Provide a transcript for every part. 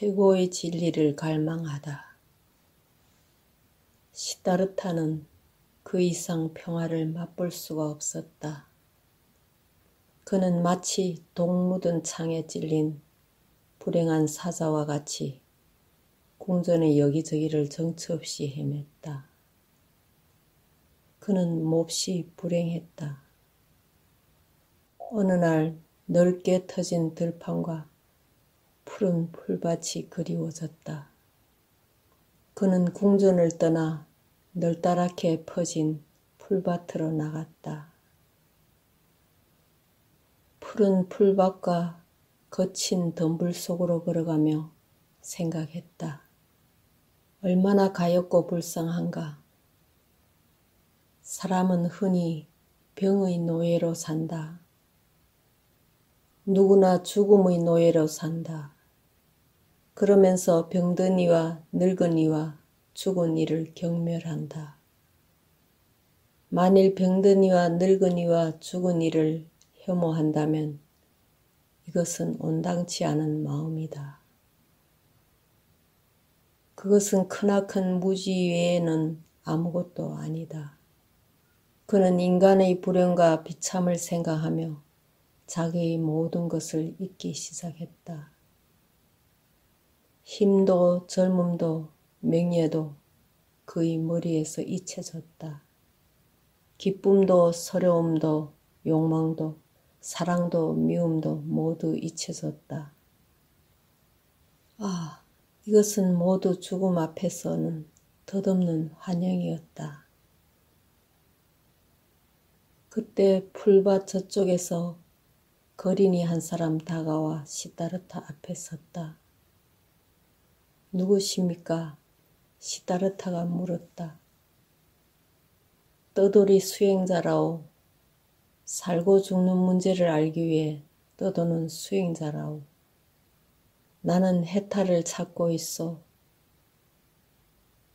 최고의 진리를 갈망하다. 시다르타는 그 이상 평화를 맛볼 수가 없었다. 그는 마치 독 묻은 창에 찔린 불행한 사자와 같이 궁전의 여기저기를 정처 없이 헤맸다. 그는 몹시 불행했다. 어느 날 넓게 터진 들판과 푸른 풀밭이 그리워졌다. 그는 궁전을 떠나 널따랗게 퍼진 풀밭으로 나갔다. 푸른 풀밭과 거친 덤불 속으로 걸어가며 생각했다. 얼마나 가엾고 불쌍한가. 사람은 흔히 병의 노예로 산다. 누구나 죽음의 노예로 산다. 그러면서 병든 이와 늙은 이와 죽은 이를 경멸한다. 만일 병든 이와 늙은 이와 죽은 이를 혐오한다면 이것은 온당치 않은 마음이다. 그것은 크나큰 무지 외에는 아무것도 아니다. 그는 인간의 불행과 비참을 생각하며 자기의 모든 것을 잊기 시작했다. 힘도 젊음도 명예도 그의 머리에서 잊혀졌다. 기쁨도 서러움도 욕망도 사랑도 미움도 모두 잊혀졌다. 아, 이것은 모두 죽음 앞에서는 덧없는 환영이었다. 그때 풀밭 저쪽에서 거린이 한 사람 다가와 시다르타 앞에 섰다. 누구십니까? 시다르타가 물었다. 떠돌이 수행자라오. 살고 죽는 문제를 알기 위해 떠도는 수행자라오. 나는 해탈을 찾고 있어.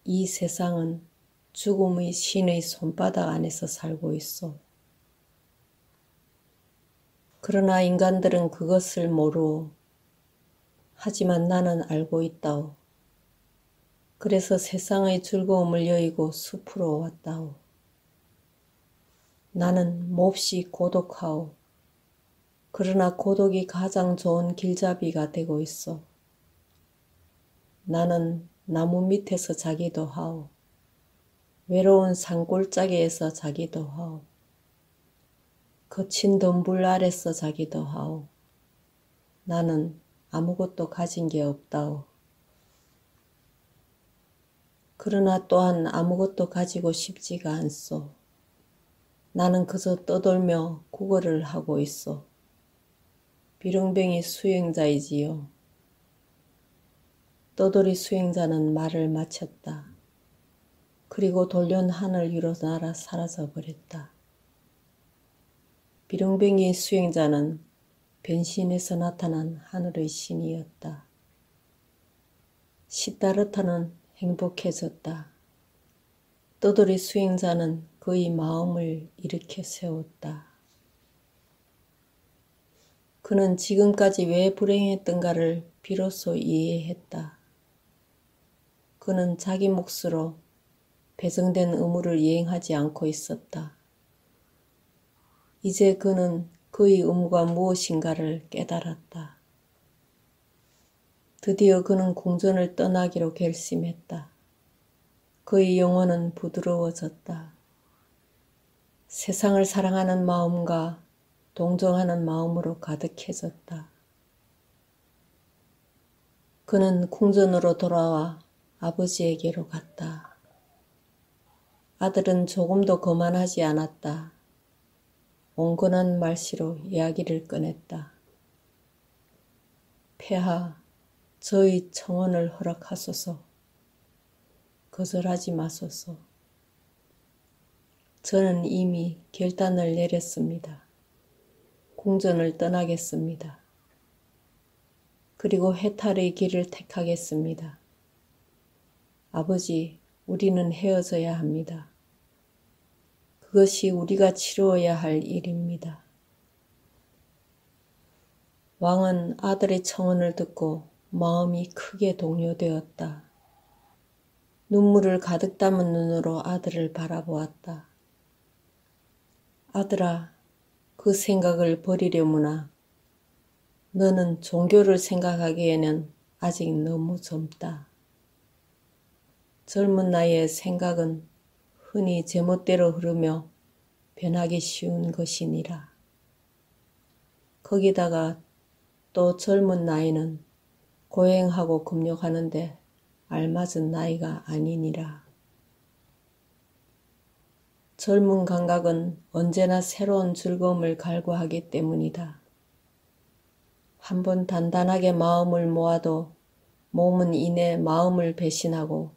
이 세상은 죽음의 신의 손바닥 안에서 살고 있어. 그러나 인간들은 그것을 모르오. 하지만 나는 알고 있다오. 그래서 세상의 즐거움을 여의고 숲으로 왔다오. 나는 몹시 고독하오. 그러나 고독이 가장 좋은 길잡이가 되고 있어. 나는 나무 밑에서 자기도 하오. 외로운 산골짜기에서 자기도 하오. 거친 덤불 아래서 자기도 하오. 나는 아무것도 가진 게 없다오. 그러나 또한 아무것도 가지고 싶지가 않소. 나는 그저 떠돌며 구걸을 하고 있어. 비룡뱅이 수행자이지요. 떠돌이 수행자는 말을 마쳤다. 그리고 돌연 하늘 위로 날아 사라져 버렸다. 비룡뱅이 수행자는 변신해서 나타난 하늘의 신이었다. 시다르타는 행복해졌다. 떠돌이 수행자는 그의 마음을 일으켜 세웠다. 그는 지금까지 왜 불행했던가를 비로소 이해했다. 그는 자기 몫으로 배정된 의무를 이행하지 않고 있었다. 이제 그는 그의 의무가 무엇인가를 깨달았다. 드디어 그는 궁전을 떠나기로 결심했다. 그의 영혼은 부드러워졌다. 세상을 사랑하는 마음과 동정하는 마음으로 가득해졌다. 그는 궁전으로 돌아와 아버지에게로 갔다. 아들은 조금도 거만하지 않았다. 온건한 말씨로 이야기를 꺼냈다. 폐하, 저의 청혼을 허락하소서. 거절하지 마소서. 저는 이미 결단을 내렸습니다. 궁전을 떠나겠습니다. 그리고 해탈의 길을 택하겠습니다. 아버지, 우리는 헤어져야 합니다. 그것이 우리가 치루어야 할 일입니다. 왕은 아들의 청혼을 듣고 마음이 크게 동요되었다. 눈물을 가득 담은 눈으로 아들을 바라보았다. 아들아, 그 생각을 버리려무나. 너는 종교를 생각하기에는 아직 너무 젊다. 젊은 나이의 생각은 흔히 제멋대로 흐르며 변하기 쉬운 것이니라. 거기다가 또 젊은 나이는 고행하고 금욕하는데 알맞은 나이가 아니니라. 젊은 감각은 언제나 새로운 즐거움을 갈구하기 때문이다. 한번 단단하게 마음을 모아도 몸은 이내 마음을 배신하고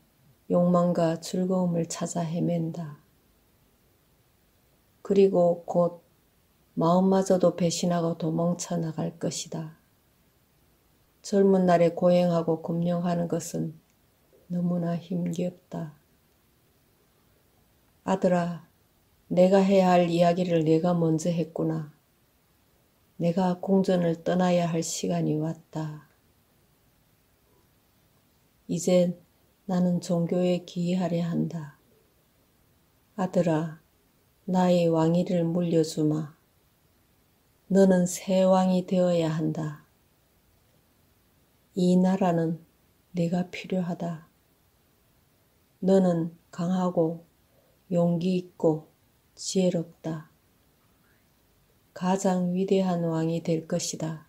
욕망과 즐거움을 찾아 헤맨다. 그리고 곧 마음마저도 배신하고 도망쳐 나갈 것이다. 젊은 날에 고행하고 금령하는 것은 너무나 힘겹다. 아들아, 내가 해야 할 이야기를 내가 먼저 했구나. 내가 궁전을 떠나야 할 시간이 왔다. 이제 나는 종교에 기이하려 한다. 아들아, 나의 왕위를 물려주마. 너는 새 왕이 되어야 한다. 이 나라는 네가 필요하다. 너는 강하고 용기 있고 지혜롭다. 가장 위대한 왕이 될 것이다.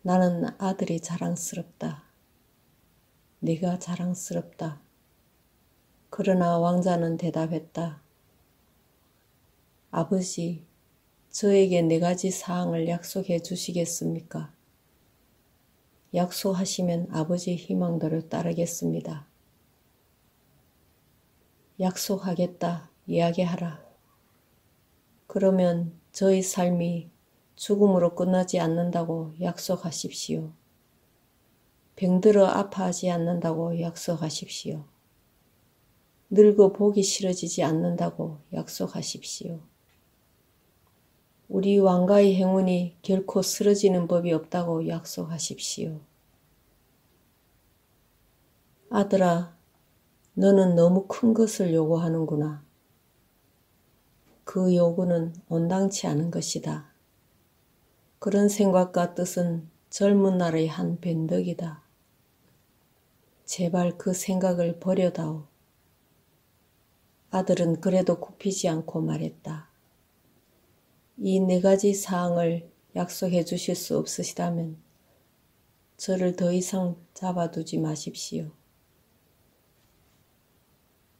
나는 아들이 자랑스럽다. 네가 자랑스럽다. 그러나 왕자는 대답했다. 아버지, 저에게 4가지 사항을 약속해 주시겠습니까? 약속하시면 아버지 희망대로 따르겠습니다. 약속하겠다. 이야기하라. 그러면 저의 삶이 죽음으로 끝나지 않는다고 약속하십시오. 병들어 아파하지 않는다고 약속하십시오. 늙어 보기 싫어지지 않는다고 약속하십시오. 우리 왕가의 행운이 결코 쓰러지는 법이 없다고 약속하십시오. 아들아, 너는 너무 큰 것을 요구하는구나. 그 요구는 온당치 않은 것이다. 그런 생각과 뜻은 젊은 날의 한 변덕이다. 제발 그 생각을 버려다오. 아들은 그래도 굽히지 않고 말했다. 이 4가지 사항을 약속해 주실 수 없으시다면 저를 더 이상 잡아두지 마십시오.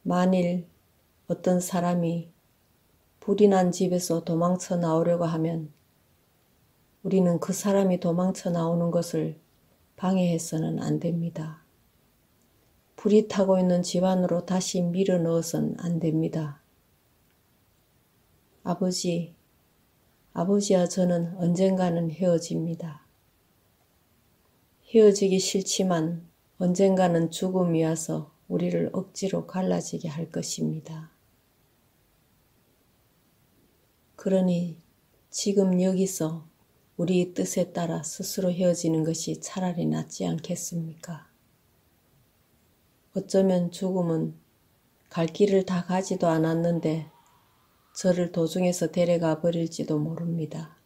만일 어떤 사람이 불이 난 집에서 도망쳐 나오려고 하면 우리는 그 사람이 도망쳐 나오는 것을 방해해서는 안 됩니다. 불이 타고 있는 집 안으로 다시 밀어 넣어서는 안 됩니다. 아버지와 저는 언젠가는 헤어집니다. 헤어지기 싫지만 언젠가는 죽음이 와서 우리를 억지로 갈라지게 할 것입니다. 그러니 지금 여기서 우리 뜻에 따라 스스로 헤어지는 것이 차라리 낫지 않겠습니까? 어쩌면 죽음은 갈 길을 다 가지도 않았는데 저를 도중에서 데려가 버릴지도 모릅니다.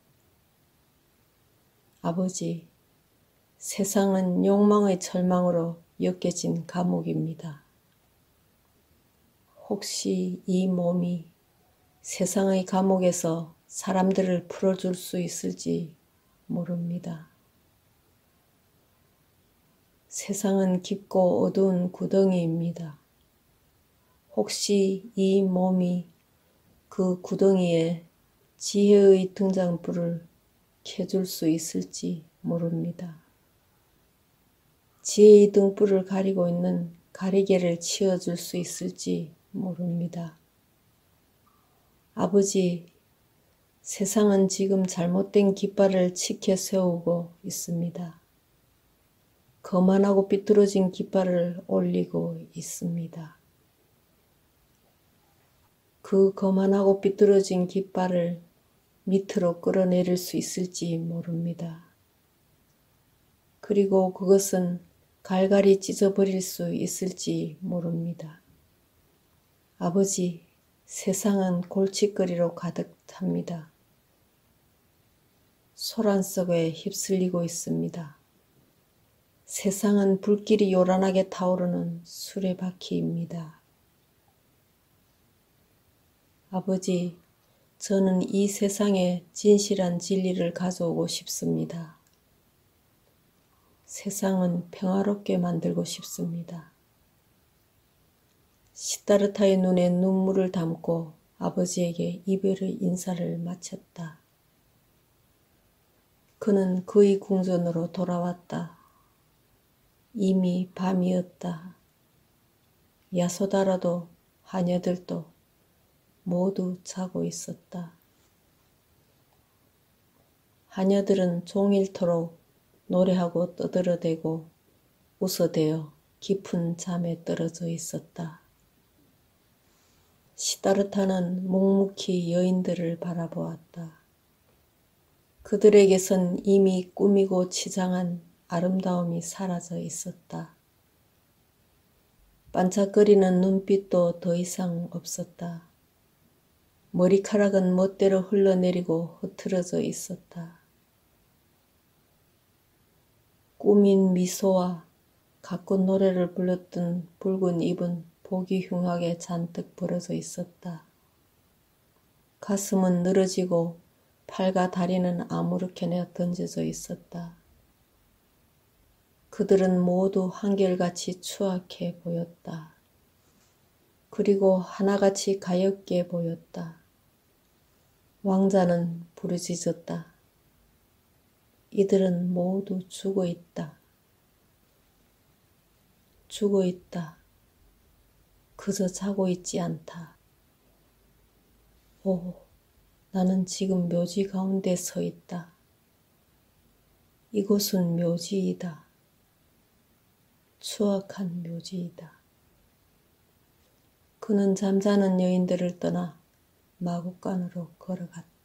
아버지, 세상은 욕망의 철망으로 엮여진 감옥입니다. 혹시 이 몸이 세상의 감옥에서 사람들을 풀어줄 수 있을지 모릅니다. 세상은 깊고 어두운 구덩이입니다. 혹시 이 몸이 그 구덩이에 지혜의 등잔불을 켜줄 수 있을지 모릅니다. 지혜의 등불을 가리고 있는 가리개를 치워줄 수 있을지 모릅니다. 아버지, 세상은 지금 잘못된 깃발을 치켜 세우고 있습니다. 거만하고 삐뚤어진 깃발을 올리고 있습니다. 그 거만하고 삐뚤어진 깃발을 밑으로 끌어내릴 수 있을지 모릅니다. 그리고 그것은 갈갈이 찢어버릴 수 있을지 모릅니다. 아버지, 세상은 골칫거리로 가득 찹니다. 소란 속에 휩쓸리고 있습니다. 세상은 불길이 요란하게 타오르는 수레바퀴입니다. 아버지, 저는 이 세상에 진실한 진리를 가져오고 싶습니다. 세상은 평화롭게 만들고 싶습니다. 시다르타의 눈에 눈물을 담고 아버지에게 이별의 인사를 마쳤다. 그는 그의 궁전으로 돌아왔다. 이미 밤이었다. 야소다라도 하녀들도 모두 자고 있었다. 하녀들은 종일토록 노래하고 떠들어대고 웃어대어 깊은 잠에 떨어져 있었다. 시다르타는 묵묵히 여인들을 바라보았다. 그들에게선 이미 꾸미고 치장한 아름다움이 사라져 있었다. 반짝거리는 눈빛도 더 이상 없었다. 머리카락은 멋대로 흘러내리고 흐트러져 있었다. 꾸민 미소와 가꾼 노래를 불렀던 붉은 입은 보기 흉하게 잔뜩 벌어져 있었다. 가슴은 늘어지고 팔과 다리는 아무렇게 내어 던져져 있었다. 그들은 모두 한결같이 추악해 보였다. 그리고 하나같이 가엾게 보였다. 왕자는 부르짖었다. 이들은 모두 죽어 있다. 죽어 있다. 그저 자고 있지 않다. 오, 나는 지금 묘지 가운데 서 있다. 이곳은 묘지이다. 추악한 묘지이다. 그는 잠자는 여인들을 떠나 마구간으로 걸어갔다.